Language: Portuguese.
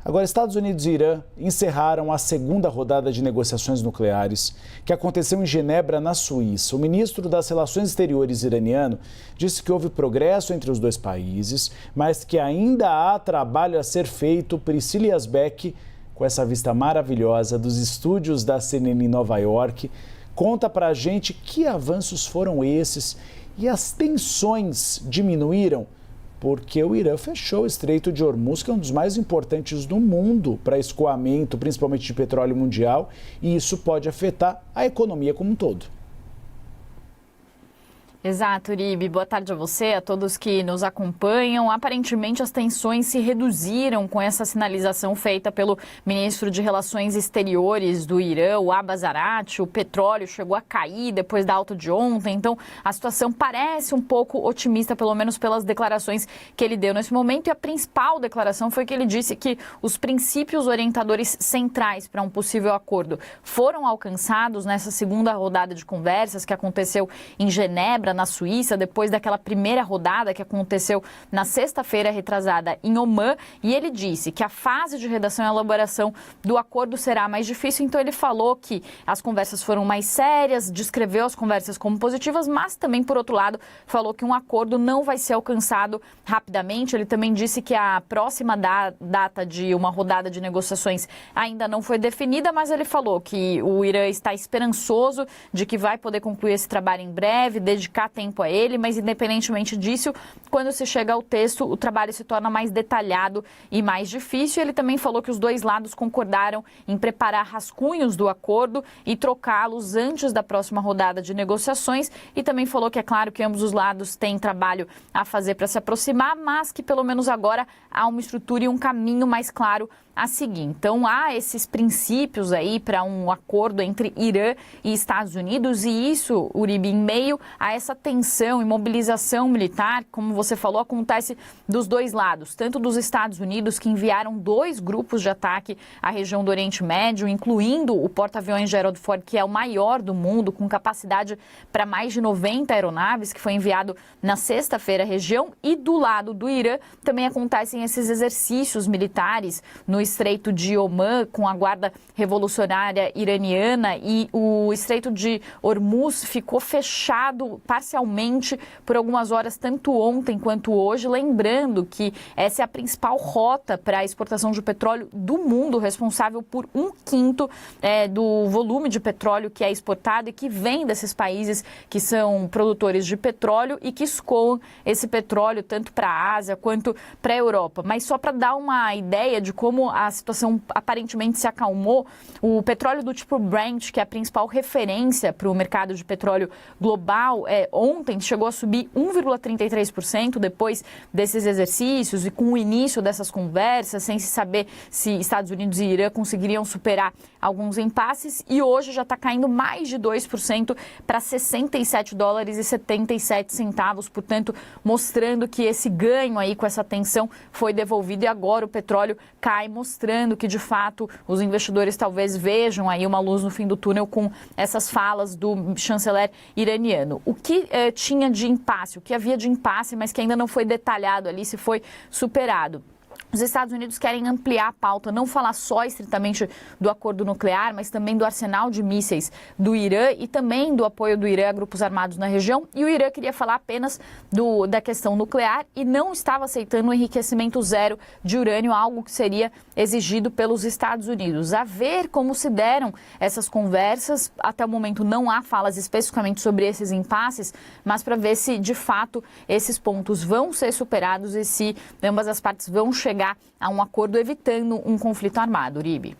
Agora, Estados Unidos e Irã encerraram a segunda rodada de negociações nucleares, que aconteceu em Genebra, na Suíça. O ministro das Relações Exteriores iraniano disse que houve progresso entre os dois países, mas que ainda há trabalho a ser feito. Priscila Yazbek, com essa vista maravilhosa dos estúdios da CNN em Nova York, conta pra gente que avanços foram esses e as tensões diminuíram, porque o Irã fechou o Estreito de Hormuz, que é um dos mais importantes do mundo para escoamento, principalmente de petróleo mundial, e isso pode afetar a economia como um todo. Exato, Uribe. Boa tarde a você, a todos que nos acompanham. Aparentemente, as tensões se reduziram com essa sinalização feita pelo ministro de Relações Exteriores do Irã, o Abbas Araqchi. O petróleo chegou a cair depois da alta de ontem, então a situação parece um pouco otimista, pelo menos pelas declarações que ele deu nesse momento. E a principal declaração foi que ele disse que os princípios orientadores centrais para um possível acordo foram alcançados nessa segunda rodada de conversas que aconteceu em Genebra, na Suíça, depois daquela primeira rodada que aconteceu na sexta-feira retrasada em Omã, e ele disse que a fase de redação e elaboração do acordo será mais difícil. Então ele falou que as conversas foram mais sérias, descreveu as conversas como positivas, mas também, por outro lado, falou que um acordo não vai ser alcançado rapidamente. Ele também disse que a próxima data de uma rodada de negociações ainda não foi definida, mas ele falou que o Irã está esperançoso de que vai poder concluir esse trabalho em breve, dedicar tempo a ele, mas independentemente disso, quando se chega ao texto, o trabalho se torna mais detalhado e mais difícil. Ele também falou que os dois lados concordaram em preparar rascunhos do acordo e trocá-los antes da próxima rodada de negociações, e também falou que é claro que ambos os lados têm trabalho a fazer para se aproximar, mas que pelo menos agora há uma estrutura e um caminho mais claro a seguir. Então, há esses princípios aí para um acordo entre Irã e Estados Unidos, e isso, Uribe, em meio a essa tensão e mobilização militar, como você falou, acontece dos dois lados, tanto dos Estados Unidos, que enviaram 2 grupos de ataque à região do Oriente Médio, incluindo o porta-aviões Gerald Ford, que é o maior do mundo, com capacidade para mais de 90 aeronaves, que foi enviado na sexta-feira à região, e do lado do Irã também acontecem esses exercícios militares no Estreito de Omã, com a Guarda Revolucionária Iraniana, e o Estreito de Hormuz ficou fechado parcialmente por algumas horas, tanto ontem quanto hoje, lembrando que essa é a principal rota para a exportação de petróleo do mundo, responsável por 1/5 do volume de petróleo que é exportado e que vem desses países que são produtores de petróleo e que escoam esse petróleo tanto para a Ásia quanto para a Europa. Mas só para dar uma ideia de como a situação aparentemente se acalmou, o petróleo do tipo Brent, que é a principal referência para o mercado de petróleo global, ontem chegou a subir 1,33% depois desses exercícios e com o início dessas conversas, sem se saber se Estados Unidos e Irã conseguiriam superar alguns impasses, e hoje já está caindo mais de 2% para $67,77, portanto, mostrando que esse ganho aí com essa tensão foi devolvido, e agora o petróleo cai, mostrando que, de fato, os investidores talvez vejam aí uma luz no fim do túnel com essas falas do chanceler iraniano. O que tinha de impasse, o que havia de impasse, mas que ainda não foi detalhado ali se foi superado? Os Estados Unidos querem ampliar a pauta, não falar só estritamente do acordo nuclear, mas também do arsenal de mísseis do Irã e também do apoio do Irã a grupos armados na região. E o Irã queria falar apenas da questão nuclear e não estava aceitando o enriquecimento zero de urânio, algo que seria exigido pelos Estados Unidos. A ver como se deram essas conversas. Até o momento não há falas especificamente sobre esses impasses, mas para ver se de fato esses pontos vão ser superados e se ambas as partes vão chegar a um acordo evitando um conflito armado, Uribe.